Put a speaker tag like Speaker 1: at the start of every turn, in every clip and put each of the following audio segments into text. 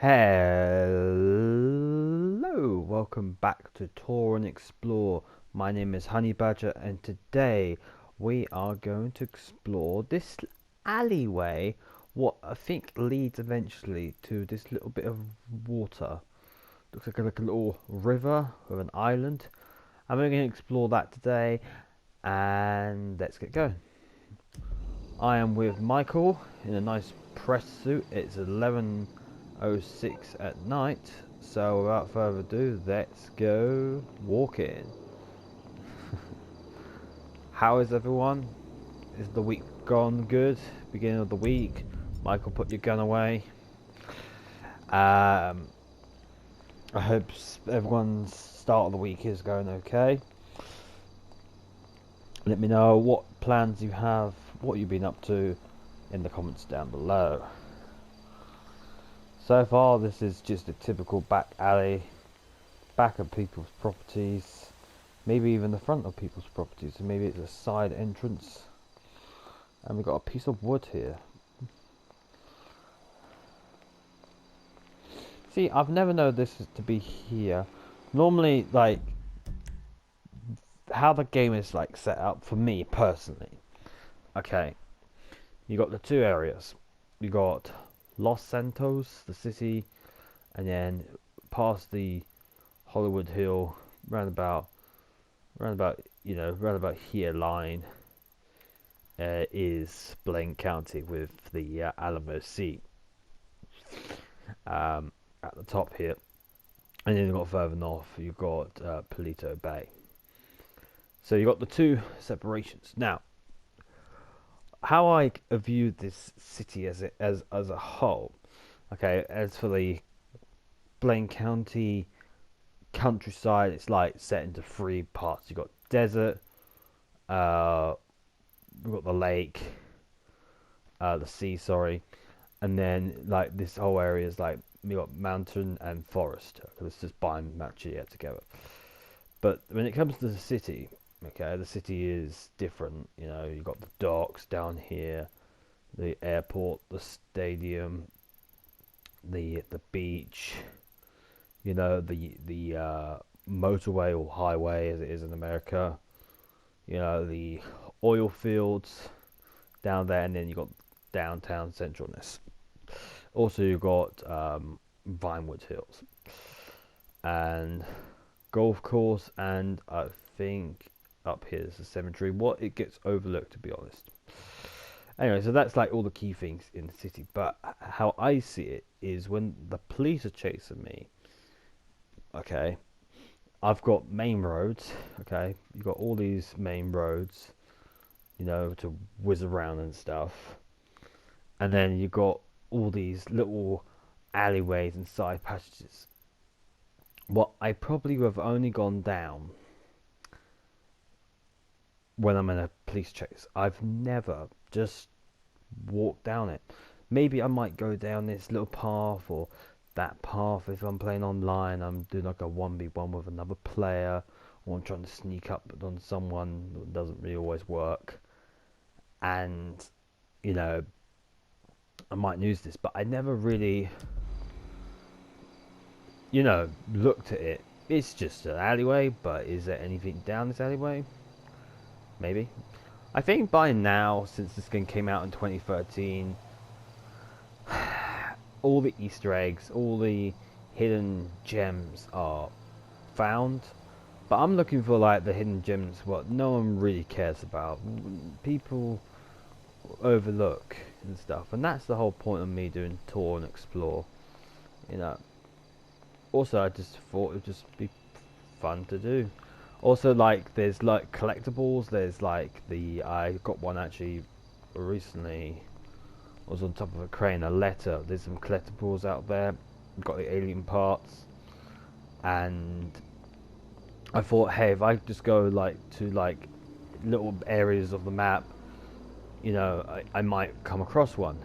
Speaker 1: Hello, welcome back to Tour and Explore. My name is HoneyBadger, and today we are going to explore this alleyway, what I think leads eventually to this little bit of water. Looks like a little river with an island, and we're going to explore that today, and let's get going. I am with Michael in a nice press suit. It's 11:06 at night, so without further ado, let's go walking. How is everyone? Is the week gone good? Beginning of the week. Michael, put your gun away. I hope everyone's start of the week is going okay. Let me know what plans you have, what you've been up to in the comments down below. So far this is just a typical back alley, back of people's properties, maybe even the front of people's properties, so maybe it's a side entrance. And we've got a piece of wood here. See, I've never known this to be here. Normally, like, how the game is like set up for me personally. Okay, you got the two areas. You got Los Santos, the city, and then past the Hollywood Hill, roundabout here line is Blaine County with the Alamo Sea at the top here, and then you got further north. You've got Palito Bay. So you got the two separations. Now, how I view this city as a whole. Okay, as for the Blaine County countryside, it's like set into three parts. You got desert, we've got the lake, the sea, sorry, and then like this whole area is like we got mountain and forest. Let's just match it together. But when it comes to the city, okay, the city is different. You know, you got the docks down here, the airport, the stadium, the beach. You know, the motorway or highway as it is in America. You know, the oil fields down there, and then you got downtown centralness. Also, you got Vinewood Hills and golf course, and I think up here is the cemetery. What it gets overlooked, to be honest. Anyway, so that's like all the key things in the city. But how I see it is when the police are chasing me. Okay, I've got main roads. Okay, you've got all these main roads, you know, to whiz around and stuff, and then you got all these little alleyways and side passages. What I probably would have only gone down when I'm in a police chase. I've never just walked down it. Maybe I might go down this little path or that path if I'm playing online. I'm doing like a 1v1 with another player, or I'm trying to sneak up on someone that doesn't really always work. And, you know, I might use this, but I never really, you know, looked at it. It's just an alleyway, but is there anything down this alleyway? Maybe. I think by now, since this game came out in 2013, all the Easter eggs, all the hidden gems are found. But I'm looking for like the hidden gems what no one really cares about. People overlook and stuff. And that's the whole point of me doing tour and explore. You know. Also, I just thought it would just be fun to do. Also, like, there's like collectibles. There's like I got one actually recently. I was on top of a crane, a letter. There's some collectibles out there. Got the alien parts, and I thought, hey, if I just go like to like little areas of the map, you know, I might come across one.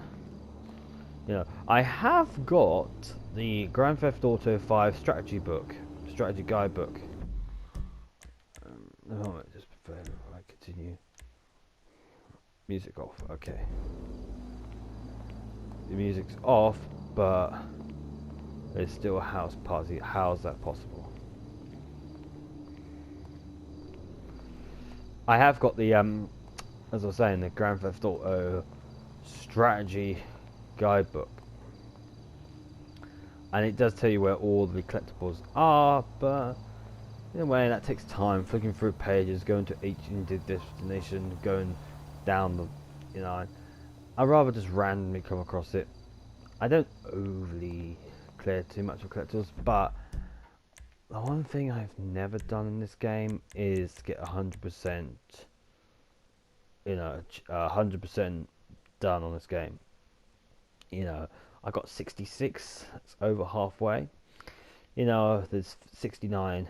Speaker 1: You know, I have got the Grand Theft Auto 5 strategy guidebook. Just before I continue. Music off, okay. The music's off, but It's still a house party. How's that possible? I have got the as I was saying, the Grand Theft Auto strategy guidebook, and it does tell you where all the collectibles are, but in a way that takes time. Flicking through pages, going to each destination, going down the, you know, I'd rather just randomly come across it. I don't overly clear too much of collectibles, but the one thing I've never done in this game is get 100%, 100% done on this game. I got 66, it's over halfway. There's 69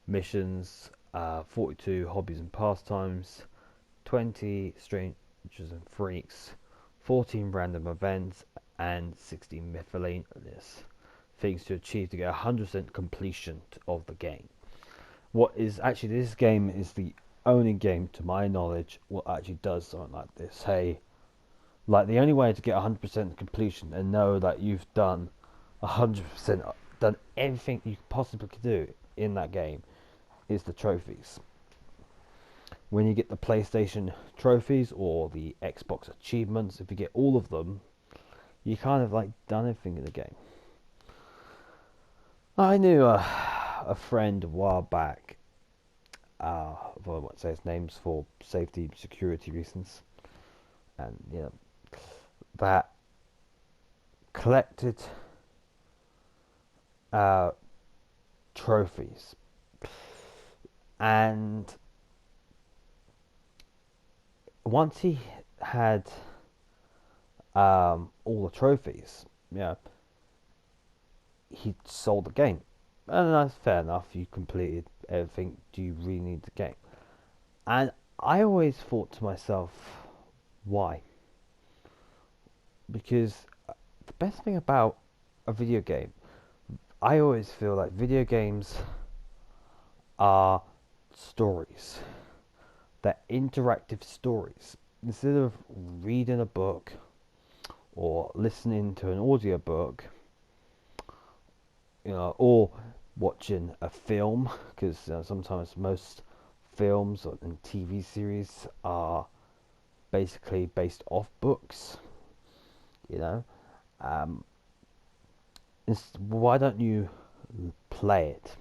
Speaker 1: missions, 42 hobbies and pastimes, 20 strangers and freaks, 14 random events, and 60 miscellaneous things to achieve to get 100% completion of the game. What is actually, this game is the only game, to my knowledge, what actually does something like this. Hey, like the only way to get 100% completion and know that you've done 100%, done everything you possibly could do in that game, is the trophies. When you get the PlayStation trophies or the Xbox achievements, if you get all of them, you kind of like done everything in the game. I knew a friend a while back, I won't say his names for safety security reasons, and that collected trophies, and once he had all the trophies, he sold the game, and that's fair enough. You completed everything. Do you really need the game? And I always thought to myself, why? Because the best thing about a video game, I always feel like video games are stories. They're interactive stories. Instead of reading a book or listening to an audiobook, or watching a film, because sometimes most films and TV series are basically based off books. Why don't you play it?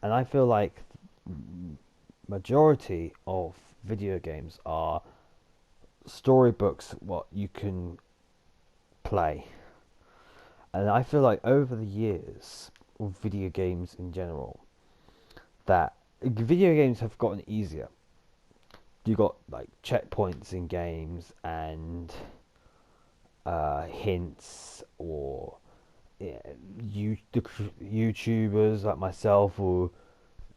Speaker 1: And I feel like majority of video games are storybooks what you can play. And I feel like over the years of video games in general, that video games have gotten easier. You got like checkpoints in games and hints, or YouTubers like myself, or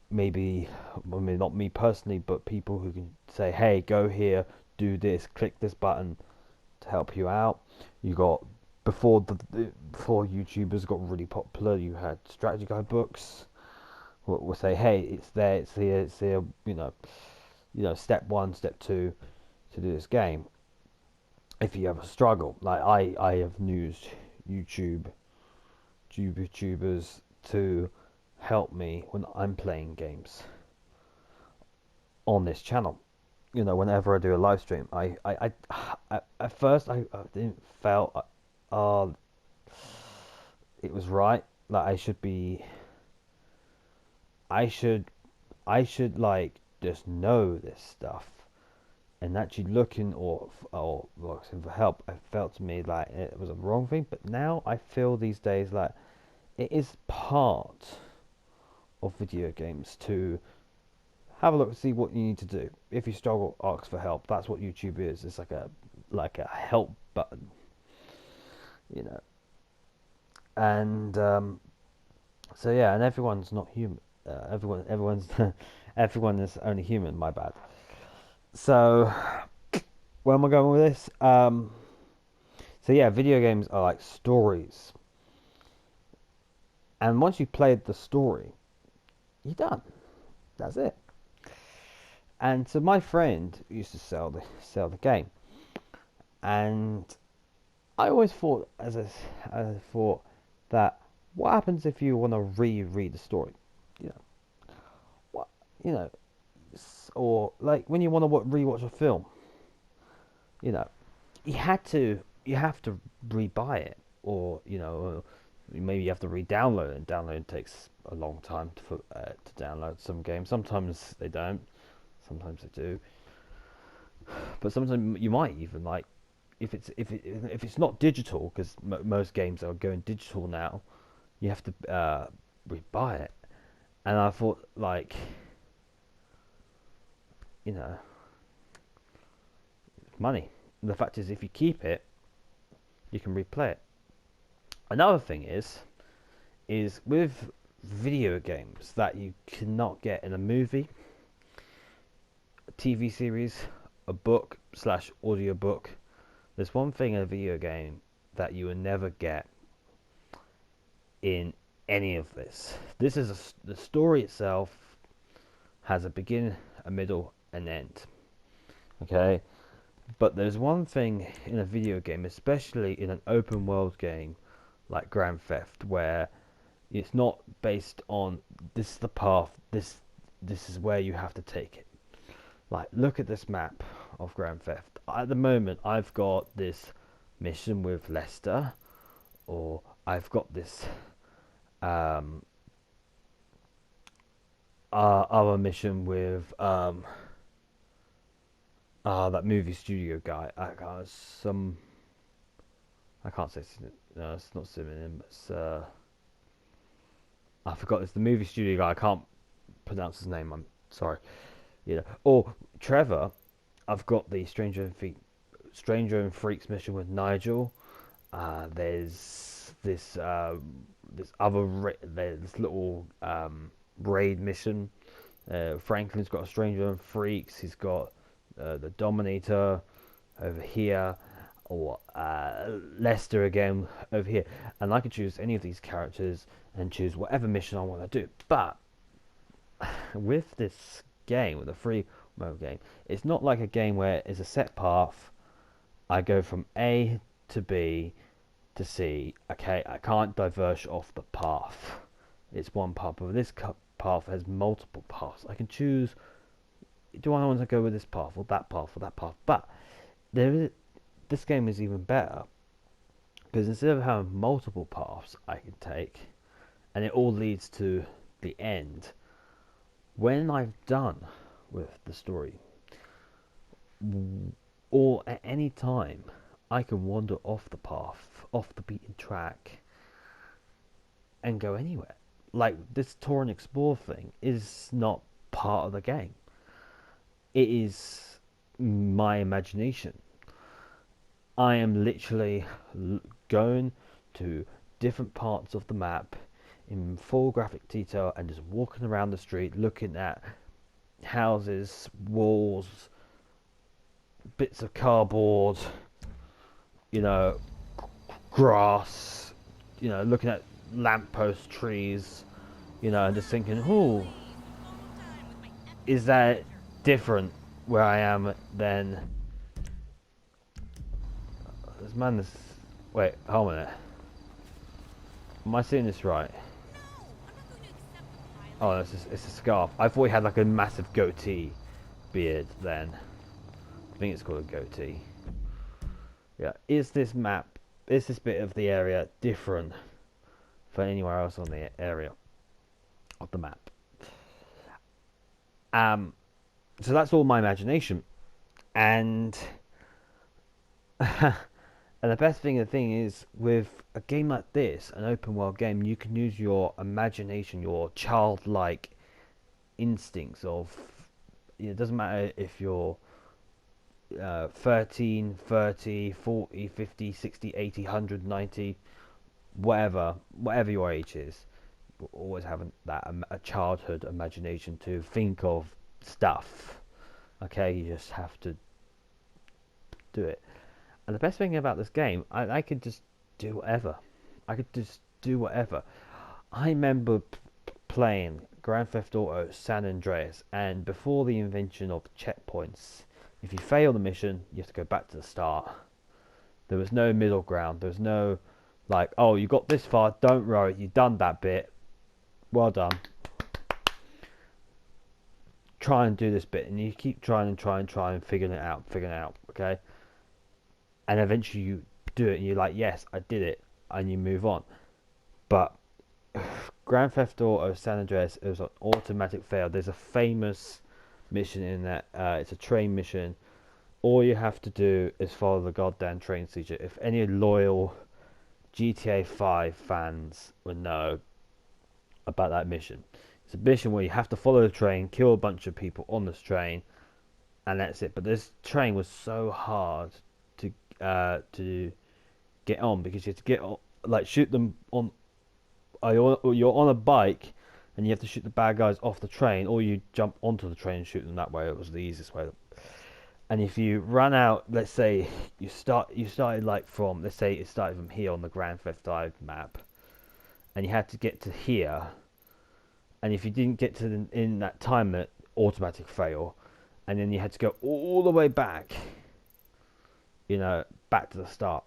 Speaker 1: maybe, I mean, not me personally, but people who can say, hey, go here, do this, click this button to help you out. You got, before YouTubers got really popular, you had strategy guide books what will say, hey, it's there, it's here, step 1, step 2 to do this game. If you have a struggle, like I have used YouTubers to help me when I'm playing games on this channel. Whenever I do a live stream, I at first I didn't felt it was right. Like I should like just know this stuff, and actually looking or asking for help, I felt to me like it was a wrong thing. But now I feel these days like it is part of video games to have a look and see what you need to do. If you struggle, ask for help. That's what YouTube is. It's like a help button, And so yeah, and everyone's not human. Everyone's everyone is only human. My bad. So where am I going with this? So yeah, video games are like stories, and once you've played the story, you're done. That's it. And so my friend used to sell the game, and I always thought, as I thought that what happens if you want to reread the story? You know, what you know, or like when you want to rewatch a film. You know, you have to rebuy it, or maybe you have to re-download it. And download takes a long time to download some games. Sometimes they don't, sometimes they do. But sometimes you might even like if it's not digital, because most games are going digital now. You have to rebuy it, and I thought like you know money. And the fact is, if you keep it, you can replay it. Another thing is with video games that you cannot get in a movie, a TV series, a book slash audiobook. There's one thing in a video game that you will never get in any of this. This is the story itself has a beginning, a middle, and end. Okay, but there's one thing in a video game, especially in an open world game like Grand Theft, where it's not based on this is the path, this is where you have to take it. Like, look at this map of Grand Theft. At the moment, I've got this mission with Lester, or I've got this other mission with that movie studio guy. I can't say no, it's not synonym. It's I forgot. It's the movie studio guy. I can't pronounce his name. I'm sorry. Or Trevor. I've got the Stranger and Freaks mission with Nigel. There's this this little raid mission. Franklin's got a Stranger and Freaks. He's got the Dominator over here, or Lester again over here, and I can choose any of these characters and choose whatever mission I want to do. But with this game, with a free mode game, it's not like a game where it's a set path. I go from A to B to C. Okay, I can't diverge off the path. It's one path, but this path has multiple paths. I can choose, do I want to go with this path or that path or that path? But this game is even better, because instead of having multiple paths I can take, and it all leads to the end, when I've done with the story, or at any time, I can wander off the path, off the beaten track, and go anywhere. Like, this tour and explore thing is not part of the game. It is my imagination. I am literally going to different parts of the map in full graphic detail and just walking around the street, looking at houses, walls, bits of cardboard, grass, looking at lamppost trees, and just thinking, oh, is that different where I am than this man? Wait, hold on a minute. Am I seeing this right? Oh, it's a scarf. I thought he had like a massive goatee beard then. I think it's called a goatee. Yeah, is this bit of the area different from anywhere else on the area of the map? So that's all my imagination, and and the best thing, is with a game like this, an open world game, you can use your imagination, your childlike instincts of, it doesn't matter if you're 13, 30, 40, 50, 60, 80, 100, 90, whatever your age is, you always have a childhood imagination to think of stuff. Okay, you just have to do it. And the best thing about this game, I could just do whatever. I remember playing Grand Theft Auto San Andreas, and before the invention of checkpoints, if you fail the mission, you have to go back to the start. There was no middle ground. There was no like, oh, you got this far, don't worry, you've done that bit, well done. Try and do this bit, and you keep trying and trying, figuring it out, okay? And eventually you do it, and you're like, yes, I did it, and you move on. But Grand Theft Auto San Andreas, it was an automatic fail. There's a famous mission in that. It's a train mission. All you have to do is follow the goddamn train procedure. If any loyal GTA 5 fans would know about that mission. It's a mission where you have to follow the train, kill a bunch of people on this train, and that's it. But this train was so hard to get on, because you have to get on, like, shoot them on. You're on a bike, and you have to shoot the bad guys off the train, or you jump onto the train and shoot them that way. It was the easiest way. And if you run out, let's say you started like from, let's say it started from here on the Grand Theft 5 map, and you had to get to here, and if you didn't get to in that time limit, automatic fail, and then you had to go all the way back, back to the start.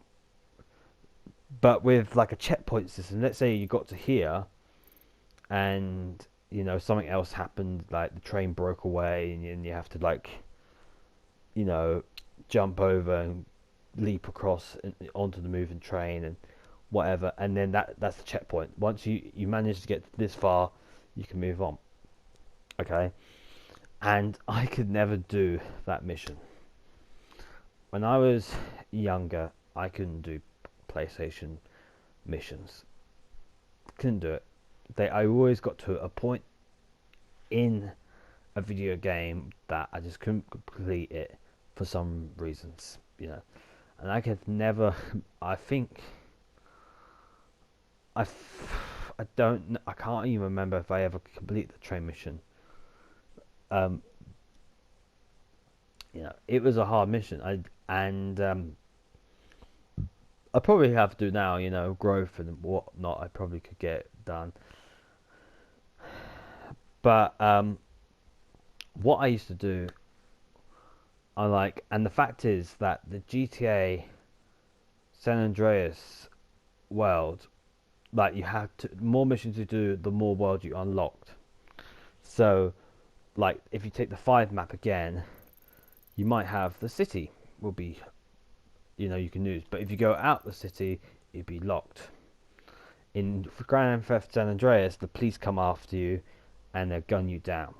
Speaker 1: But with like a checkpoint system, let's say you got to here, and something else happened, like the train broke away, and you have to like jump over and leap across onto the moving train and whatever, and then that's the checkpoint. Once you manage to get this far, you can move on. Okay, and I could never do that mission. When I was younger, I couldn't do PlayStation missions. Couldn't do it. I always got to a point in a video game that I just couldn't complete it for some reasons, and I could never. I think I can't even remember if I ever completed the train mission. It was a hard mission. I probably have to do now, growth and whatnot. I probably could get it done. But what I used to do, and the fact is that the GTA San Andreas world, like, you have more missions you do, the more world you unlocked. So, like, if you take the 5 map again, you might have the city will be, you can use. But if you go out the city, it'd be locked. In Grand Theft San Andreas, the police come after you, and they'll gun you down.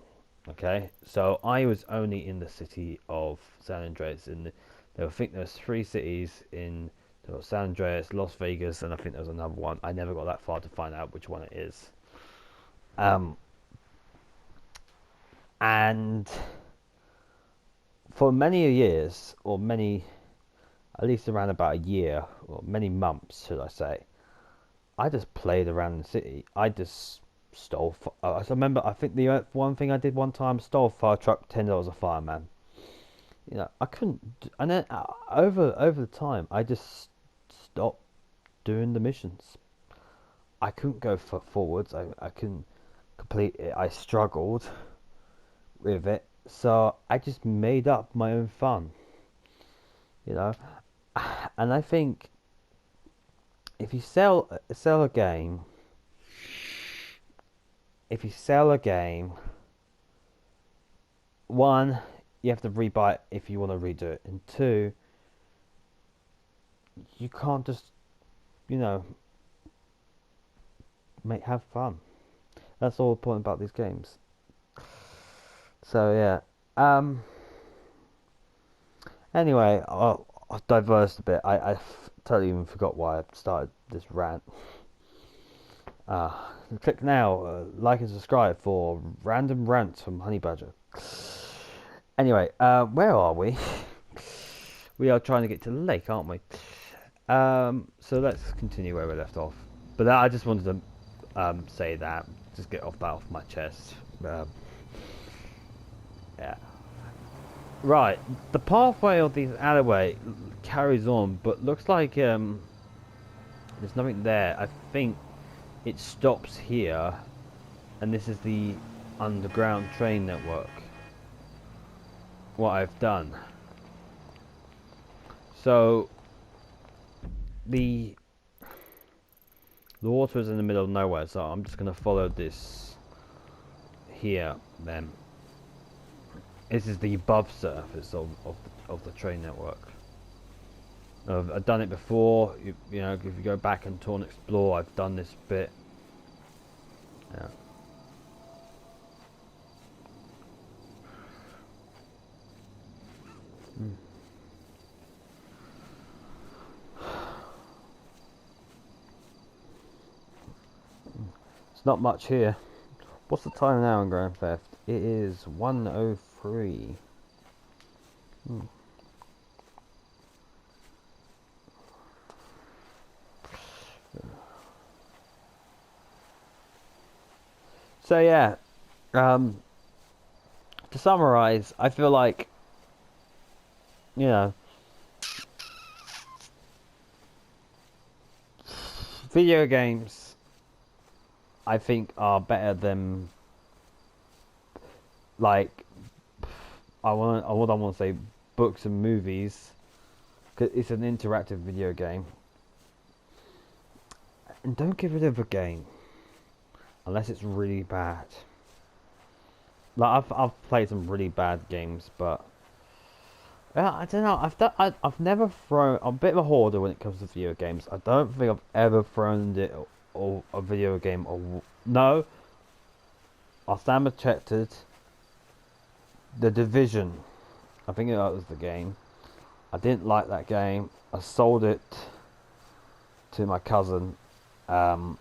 Speaker 1: Okay, so I was only in the city of San Andreas. I think there's 3 cities in San Andreas, Las Vegas, and I think there's another one. I never got that far to find out which one it is. And for many years, or at least around about a year, or many months, should I say, I just played around the city. I just stole. I remember. I think the one thing I did one time, stole a fire truck, $10 a fireman. I couldn't. And then over the time, I just stopped doing the missions. I couldn't go forwards. I couldn't complete it. I struggled with it, so I just made up my own fun. And I think if you sell a game. If you sell a game, one, you have to rebuy it if you want to redo it, and two, you can't just, have fun. That's all the point about these games. So yeah. Anyway, I've diverged a bit. I totally even forgot why I started this rant. Click now, like and subscribe for random rants from HoneyBadger. Anyway, where are we? We are trying to get to the lake, aren't we? So let's continue where we left off. But I just wanted to say that, just get that off my chest. Yeah. Right, the pathway of the alleyway carries on, but looks like there's nothing there. I think it stops here, and this is the underground train network. What I've done. So the water is in the middle of nowhere, so I'm just gonna follow this here. Then this is the above surface of the train network. I've done it before. You know, if you go back and Tour and Explore, I've done this bit. Yeah. It's not much here. What's the time now in Grand Theft? It is 1:03. So yeah, to summarize, I feel like, you know, video games, I think, are better than, like, I don't want to say books and movies, because it's an interactive video game. And don't get rid of a game unless it's really bad. Like, I've played some really bad games, but I don't know. I've never thrown. I'm a bit of a hoarder when it comes to video games. I don't think I've ever thrown it or a video game. Or no, I'll stand protected. The Division, I think that was the game. I didn't like that game. I sold it to my cousin, and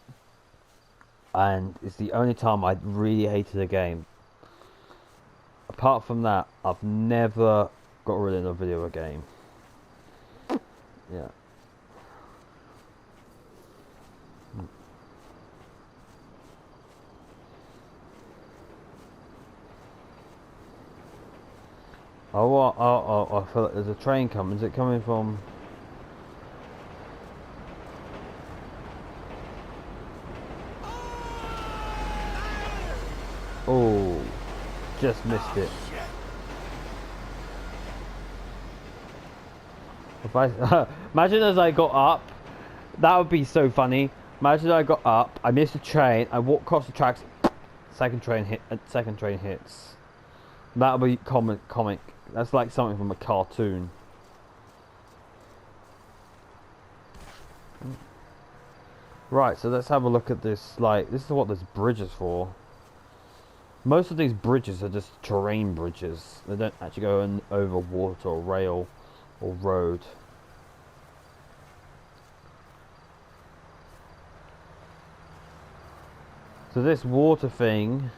Speaker 1: it's the only time I really hated a game. Apart from that, I've never got rid of a video game. Yeah. I feel like there's a train coming. Is it coming from? Oh, just missed it. If I imagine as I got up, that would be so funny. Imagine I got up, I missed a train, I walked across the tracks, second train hits. That would be comic. That's like something from a cartoon. Right, so let's have a look at this. Like, this is what this bridge is for. Most of these bridges are just terrain bridges. They don't actually go over water or rail or road. So this water thing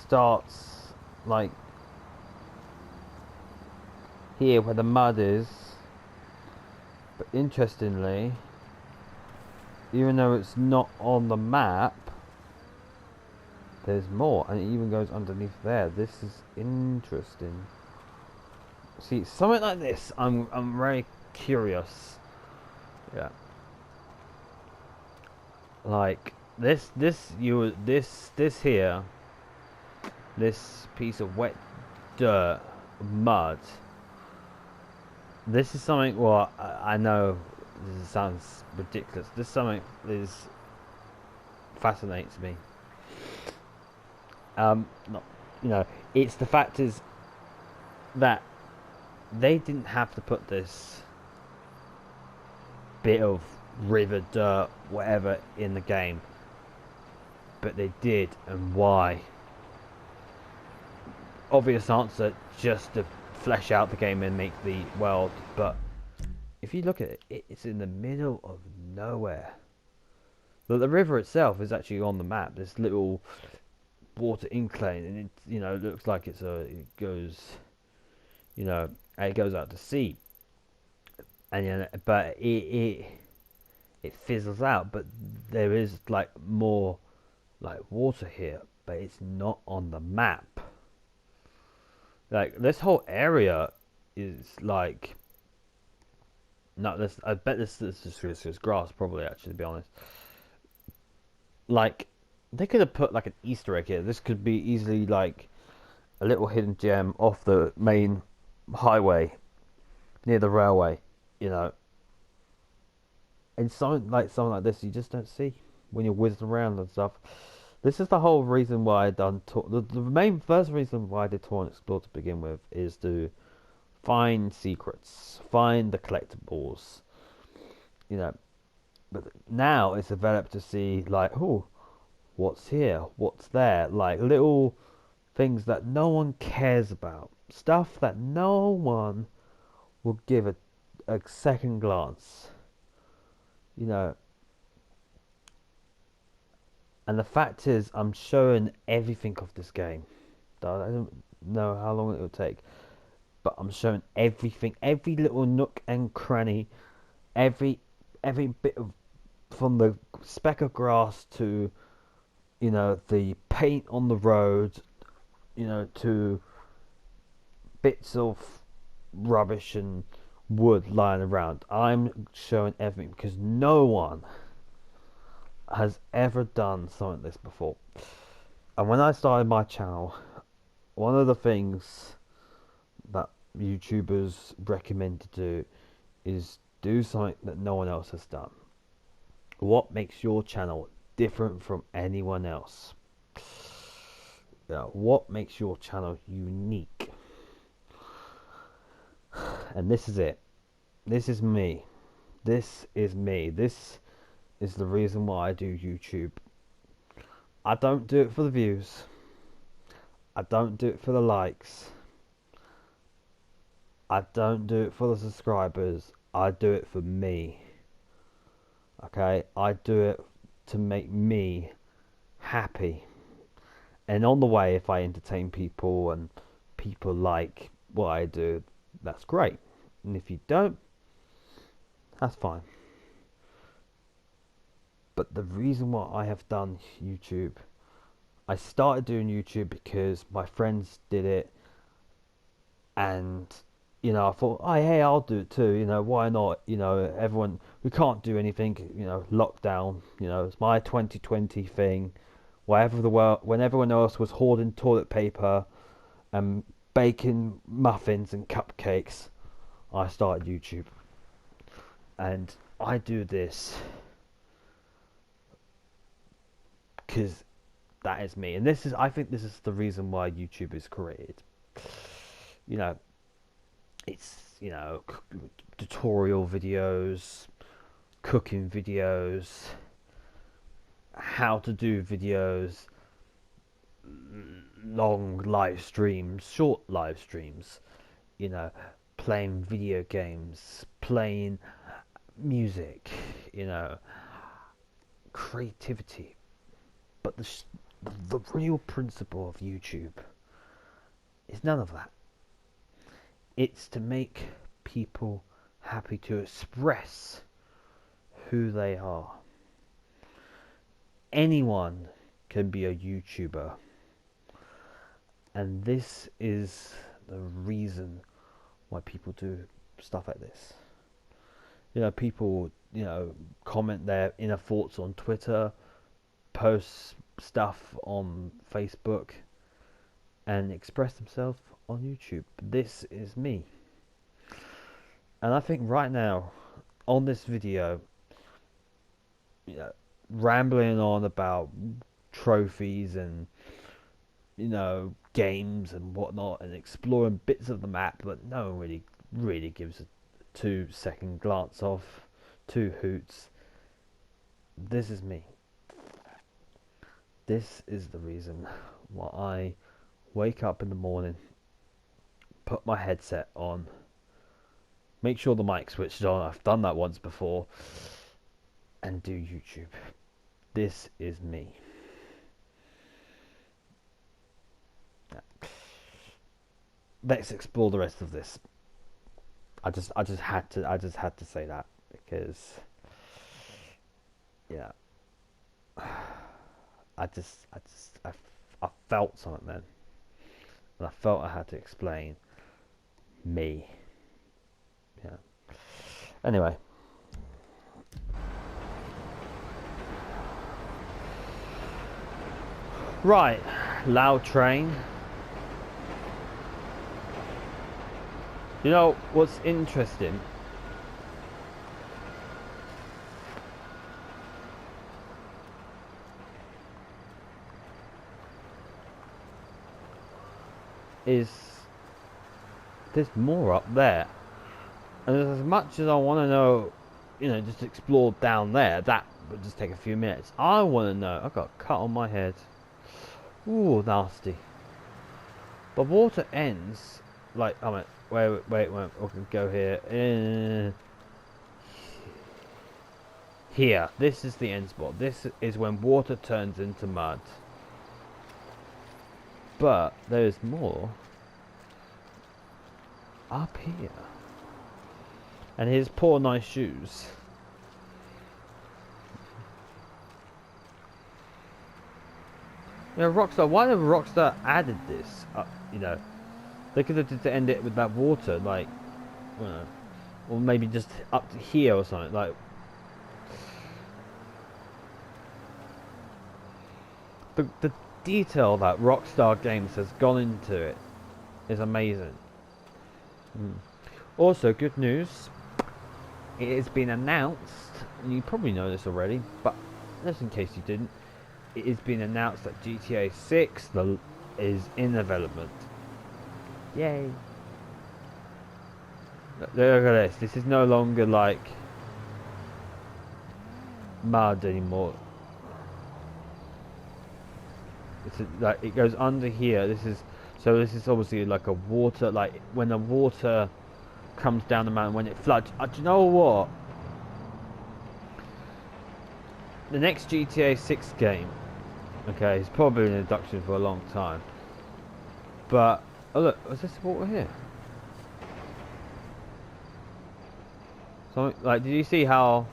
Speaker 1: starts like here where the mud is, but interestingly, even though it's not on the map, there's more, and it even goes underneath there. This is interesting. See, something like this, I'm very curious. Yeah. Like this here, this piece of wet dirt, mud. This is something. Well, I know this sounds ridiculous. This is something fascinates me. Not, you know, it's the fact is that they didn't have to put this bit of river dirt, whatever, in the game, but they did, and why? Obvious answer, just to flesh out the game and make the world. But if you look at it, it's in the middle of nowhere. But the river itself is actually on the map. This little water incline, and it, you know, looks like it goes, you know, it goes out to sea, and you know, but it fizzles out. But there is like more like water here, but it's not on the map. Like this whole area is like, no, this, I bet this is grass probably, actually, to be honest. Like, they could have put like an Easter egg here. This could be easily like a little hidden gem off the main highway near the railway, you know. And something like this, you just don't see when you're whizzing around and stuff. This is the whole reason why I done the main first reason why I did Tour and Explore to begin with is to find secrets, find the collectibles, you know. But now it's developed to see like, oh, what's here, what's there, like little things that no one cares about, stuff that no one will give a second glance, you know. And the fact is, I'm showing everything of this game. I don't know how long it will take, but I'm showing everything, every little nook and cranny, every bit of, from the speck of grass to, you know, the paint on the road, you know, to bits of rubbish and wood lying around. I'm showing everything because no one has ever done something like this before. And when I started my channel, one of the things that YouTubers recommend to do is do something that no one else has done. What makes your channel different from anyone else? What makes your channel unique? And this is it. This is me. This is me. This is the reason why I do YouTube. I don't do it for the views. I don't do it for the likes. I don't do it for the subscribers. I do it for me. Okay? I do it to make me happy. And on the way, if I entertain people and people like what I do, that's great. And if you don't, that's fine. But the reason why I have done YouTube, I started doing YouTube because my friends did it, and you know, I thought, oh hey, I'll do it too. You know, why not? You know, everyone, we can't do anything. You know, lockdown. You know, it's my 2020 thing. Wherever the world, when everyone else was hoarding toilet paper and baking muffins and cupcakes, I started YouTube, and I do this because that is me, and this is, I think this is the reason why YouTube is created. You know, it's, you know, tutorial videos, cooking videos, how to do videos, long live streams, short live streams, you know, playing video games, playing music, you know, creativity. But the real principle of YouTube is none of that. It's to make people happy, to express who they are. Anyone can be a YouTuber, and this is the reason why people do stuff like this. You know, people, you know, comment their inner thoughts on Twitter, post stuff on Facebook, and express themselves on YouTube. This is me. And I think right now, on this video, you know, rambling on about trophies and, you know, games and whatnot, and exploring bits of the map that no one really gives a 2-second glance of, 2 hoots. This is me. This is the reason why I wake up in the morning, put my headset on, make sure the mic's switched on. I've done that once before, and do YouTube. This is me. Let's explore the rest of this. I just had to say that because, yeah, I felt something then, and I felt I had to explain me. Yeah. Anyway. Right, loud train. You know what's interesting? is there's more up there. And as much as I want to know, just explore down there, that would just take a few minutes. I want to know. I got a cut on my head. Ooh, nasty. But water ends, like, I mean, wait, we can go here. Here, this is the end spot. This is when water turns into mud. But there's more up here. And here's poor nice shoes. Rockstar, why have Rockstar added this? They could have just ended it with that water, like, or maybe just up to here or something, like. The detail that Rockstar Games has gone into it is amazing. Also, good news. It has been announced, and you probably know this already, but just in case you didn't, it has been announced that GTA 6 is in development. Yay! Look at this. This is no longer like mud anymore. It's like it goes under here. This is obviously like a water, like when the water comes down the mountain when it floods. Do you know what? The next GTA 6 game, okay, it's probably an introduction for a long time. But oh look, is this water here? So like, did you see how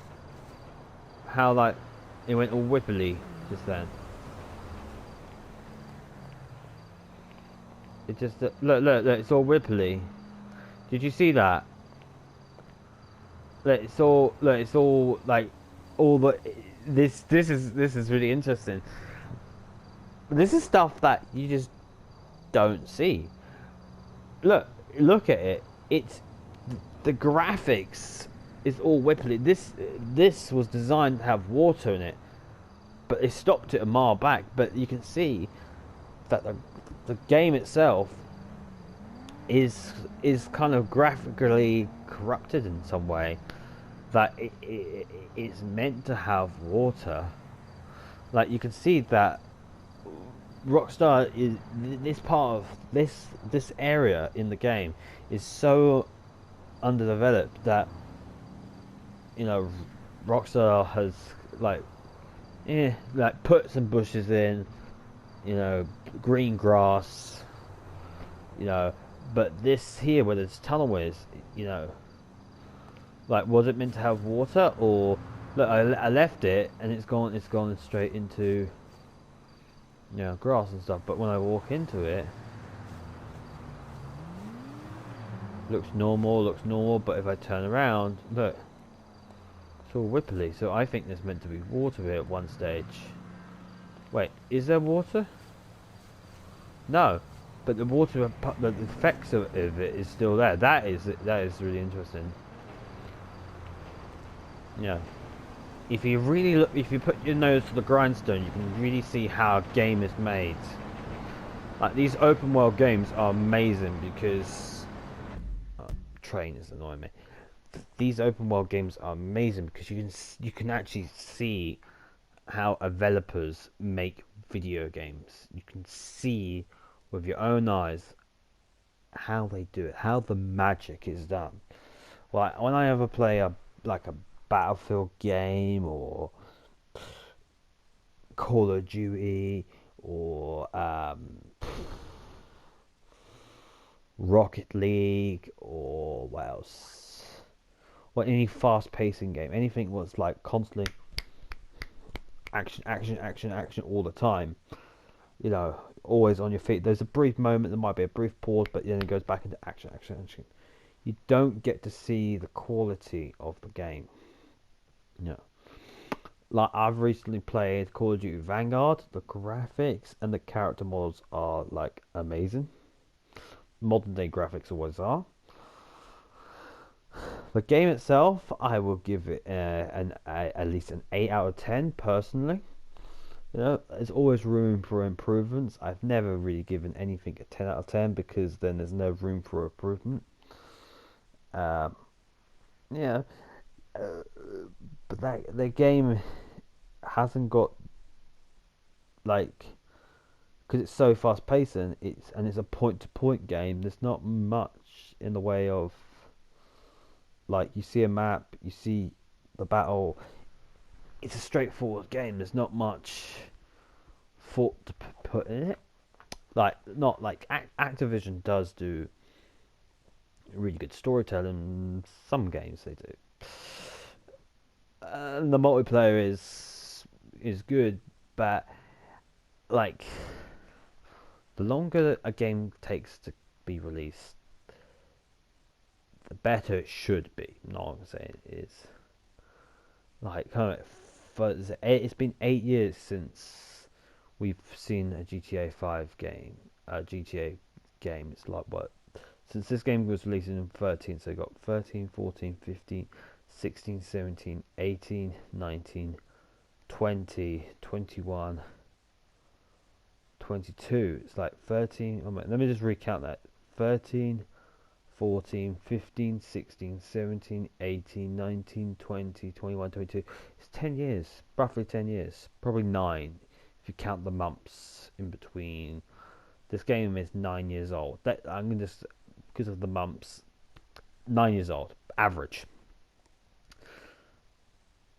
Speaker 1: like it went all whipply just then? It just look, it's all whipply. Did you see that? Look, it's all like all the this is really interesting. This is stuff that you just don't see. Look at it. It's the graphics is all whipply. This was designed to have water in it, but they stopped it a mile back. But you can see that the game itself is kind of graphically corrupted in some way, that it's meant to have water. Like you can see that Rockstar is this part of this area in the game is so underdeveloped that Rockstar has like put some bushes in, green grass, but this here where this tunnel is, like, was it meant to have water? Or look, I left it and it's gone straight into grass and stuff. But when I walk into it, looks normal. But if I turn around, look, it's all whipply. So I think there's meant to be water here at one stage. Wait, is there water? No, but the water, the effects of it is still there. That is really interesting. Yeah, if you really look, if you put your nose to the grindstone, you can really see how a game is made. Like, these open world games are amazing because train is annoying me. These open world games are amazing because you can actually see how developers make video games. You can see with your own eyes how they do it, how the magic is done. Like when I ever play a Battlefield game or Call of Duty or Rocket League or what else? Or any fast-pacing game, anything was like constantly action all the time. Always on your feet. There's a brief moment, there might be a brief pause, but then it goes back into action. You don't get to see the quality of the game. Like I've recently played Call of Duty Vanguard. The graphics and the character models are like amazing. Modern day graphics always are. The game itself, I will give it at least an 8 out of 10 personally. You know, there's always room for improvements. I've never really given anything a 10 out of 10 because then there's no room for improvement. Um, yeah, uh, but that the game hasn't got like because it's so fast paced and it's a point to point game. There's not much in the way of like you see a map, you see the battle. It's a straightforward game. There's not much thought to put in it. Like not like Activision does do really good storytelling. Some games they do. And the multiplayer is good, but like the longer a game takes to be released, the better it should be. Not what I'm saying it is. Like kind of, it's been 8 years since we've seen a GTA 5 game. A GTA game. It's like what? Since this game was released in 13, so you got 13, 14, 15, 16, 17, 18, 19, 20, 21, 22. It's like 13. Oh, let me just recount that. 13, 14, 15, 16, 17, 18, 19, 20, 21, 22. It's 10 years. Roughly 10 years. Probably 9 if you count the months in between. This game is 9 years old. That I'm going to just, because of the months, 9 years old. Average.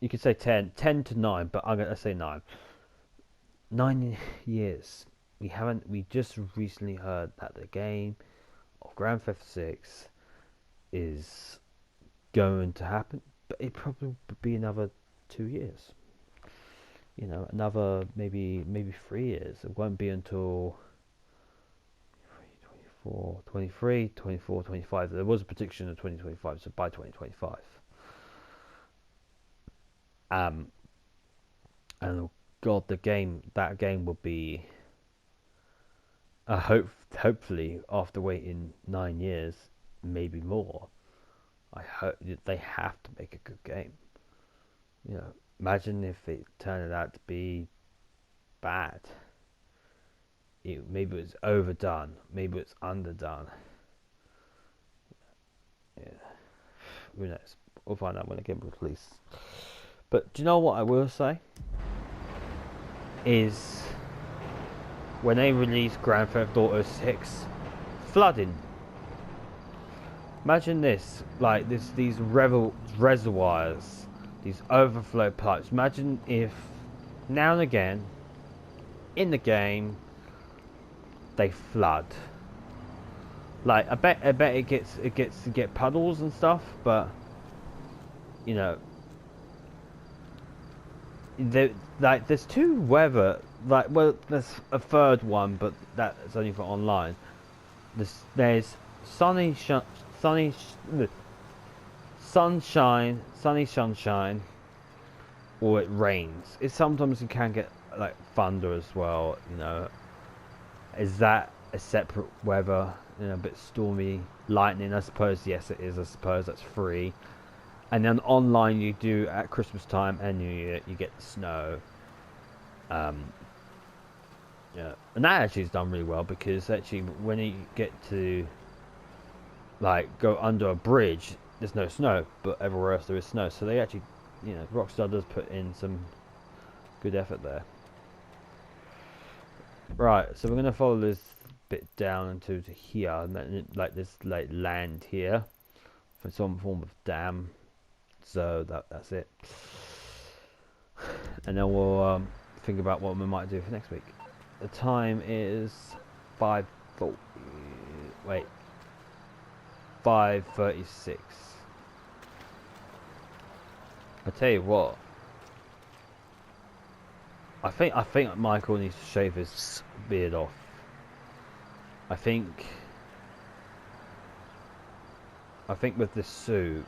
Speaker 1: You could say 10 to 9, but I'm going to say 9. 9 years. We just recently heard that the game of Grand Theft 6 is going to happen, but it probably would be another 2 years. You know, another maybe 3 years. It won't be until 24, 23, 24, 25. There was a prediction of 2025, so by 2025. And God, that game will be. Hopefully, after waiting 9 years, maybe more, I hope they have to make a good game. You know, imagine if it turned out to be bad. Maybe it was overdone. Maybe it's underdone. Yeah, who knows? We'll find out when the game is released. But do you know what I will say? Is when they release Grand Theft Auto 6, flooding. Imagine this, like these reservoirs, these overflow pipes. Imagine if now and again in the game they flood. Like I bet it gets to get puddles and stuff, but you know, there's two weather, like, well, there's a third one, but that's only for online. There's sunshine, or it rains. Sometimes you can get like thunder as well. You know, is that a separate weather? You know, a bit stormy, lightning. I suppose yes, it is. I suppose that's free. And then online you do at Christmas time and New Year you get the snow. Yeah, and that actually is done really well because actually when you get to like go under a bridge, there's no snow, but everywhere else there is snow. So they actually, you know, Rockstar does put in some good effort there. Right, so we're gonna follow this bit down into here, and then like this like land here for some form of dam. So that's it, and then we'll think about what we might do for next week. The time is 5:40. Wait, 5:36. I tell you what. I think Michael needs to shave his beard off. I think with this suit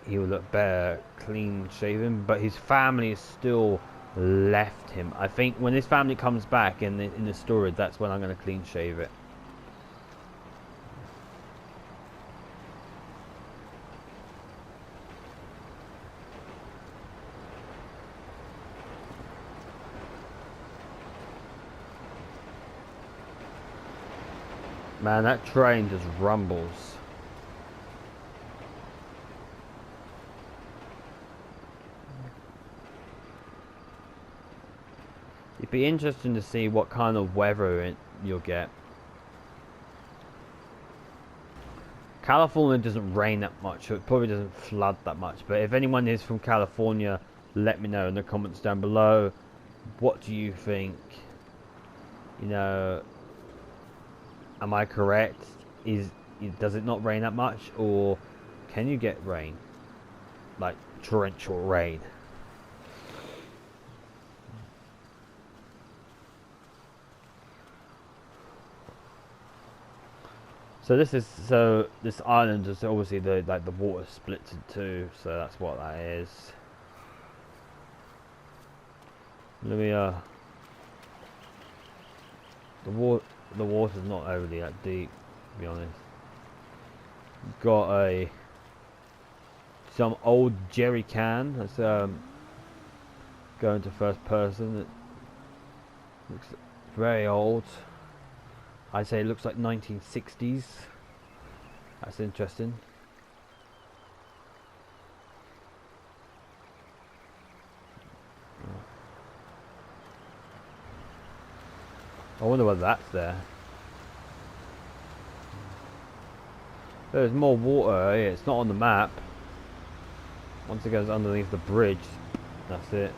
Speaker 1: he will look better clean shaven, but his family is still left him. I think when his family comes back in the story, that's when I'm going to clean shave it. Man, that train just rumbles. It'd be interesting to see what kind of weather you'll get. California doesn't rain that much, so it probably doesn't flood that much. But if anyone is from California, let me know in the comments down below. What do you think? You know, am I correct? Does it not rain that much, or can you get rain, like torrential rain? So this island is obviously the water splits in two, so that's what that is. Let me the water's not overly that deep, to be honest. Got some old jerry can that's going to first person. It looks very old. I'd say it looks like 1960s. That's interesting. I wonder whether that's there. There's more water here. It's not on the map. Once it goes underneath the bridge, that's it.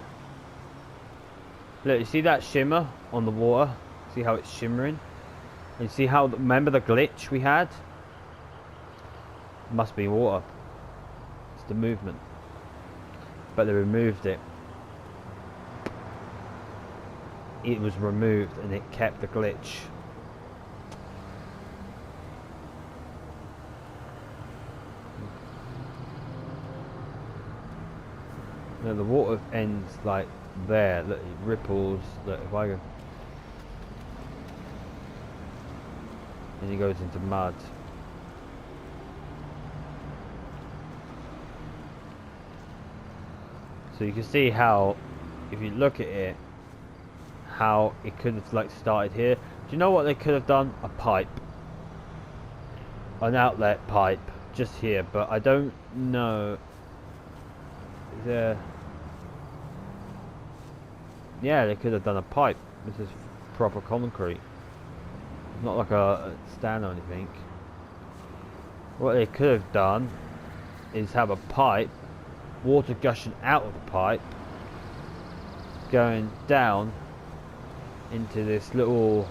Speaker 1: Look, you see that shimmer on the water? See how it's shimmering? And you see how, remember the glitch we had? It must be water. It's the movement. But they removed it. It was removed and it kept the glitch. Now the water ends like there. Look, it ripples. Look, if I go, and it goes into mud. So you can see how, if you look at it, how it could have like started here. Do you know what they could have done? A pipe, an outlet pipe, just here. But I don't know. Is there? Yeah, they could have done a pipe. This is proper concrete. It's not like a stand or anything. What they could have done is have a pipe, water gushing out of the pipe, going down into this little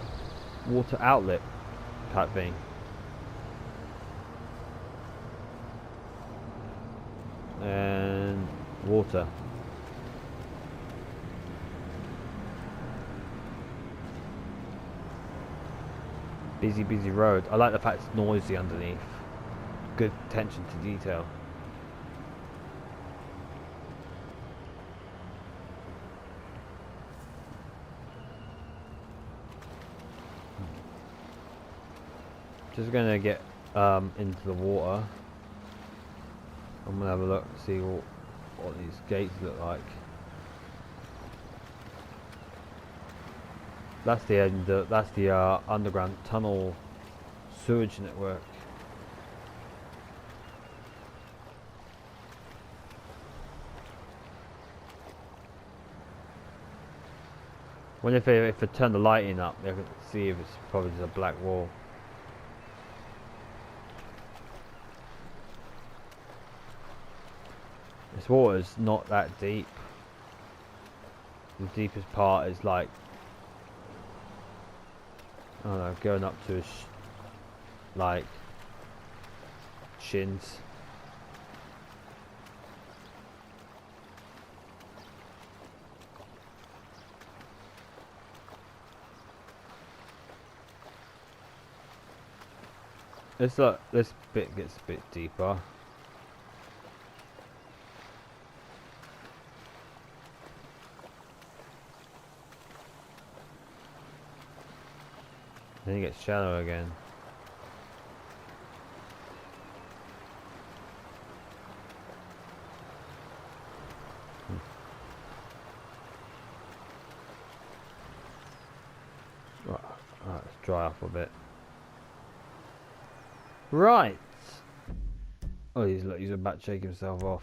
Speaker 1: water outlet type thing. And water. Busy road. I like the fact it's noisy underneath. Good attention to detail. Just gonna get into the water. I'm gonna have a look, see what these gates look like. That's the end. That's the underground tunnel sewage network. Wonder if I turn the lighting up, I can see if it's probably just a black wall. This water's not that deep. The deepest part is like, I don't know, going up to like shins. This bit gets a bit deeper. Then it gets shallow again. Right, let's dry off a bit. Right. Oh, he's about to shake himself off.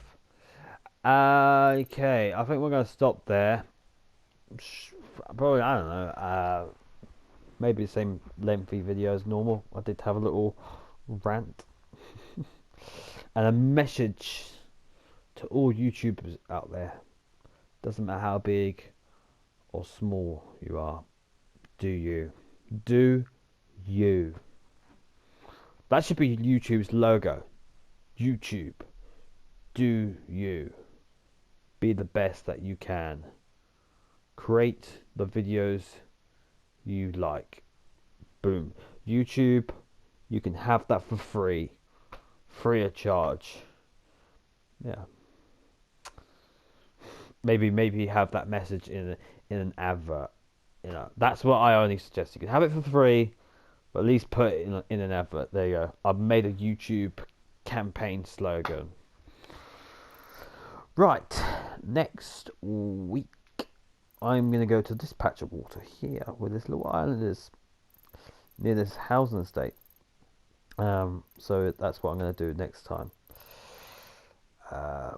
Speaker 1: Okay, I think we're going to stop there. Probably, I don't know, maybe the same lengthy video as normal. I did have a little rant. And a message to all YouTubers out there. Doesn't matter how big or small you are. Do you. Do you. That should be YouTube's logo. YouTube. Do you. Be the best that you can. Create the videos you like. Boom. YouTube, you can have that for free. Free of charge. Yeah. Maybe have that message in an advert. You know, that's what I only suggest. You can have it for free, but at least put it in an advert. There you go. I've made a YouTube campaign slogan. Right, next week I'm gonna go to this patch of water here, where this little island is, near this housing estate. So that's what I'm gonna do next time.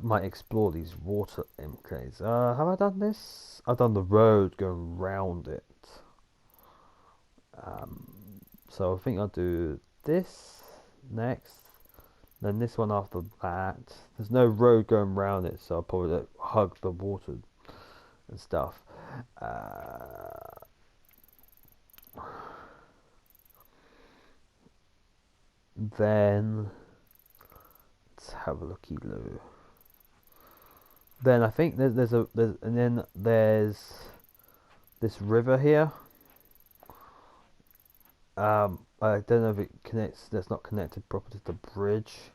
Speaker 1: Might explore these water enclaves. Have I done this? I've done the road going round it. So I think I'll do this next, then this one after that. There's no road going round it, so I'll probably hug the water and stuff. Then let's have a looky loo. Then I think there's and then there's this river here. I don't know if it connects. That's not connected properly to the bridge.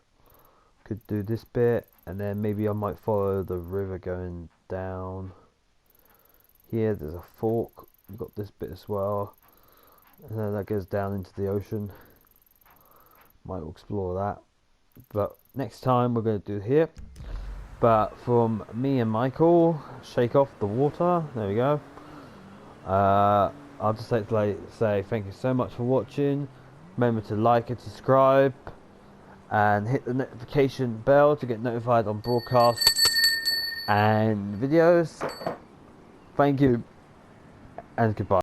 Speaker 1: Could do this bit, and then maybe I might follow the river going down. Here, there's a fork. We've got this bit as well, and then that goes down into the ocean. Might explore that, but next time we're going to do here. But from me and Michael, shake off the water. There we go. I'll just like to say thank you so much for watching. Remember to like and subscribe, and hit the notification bell to get notified on broadcasts and videos. Thank you, and goodbye.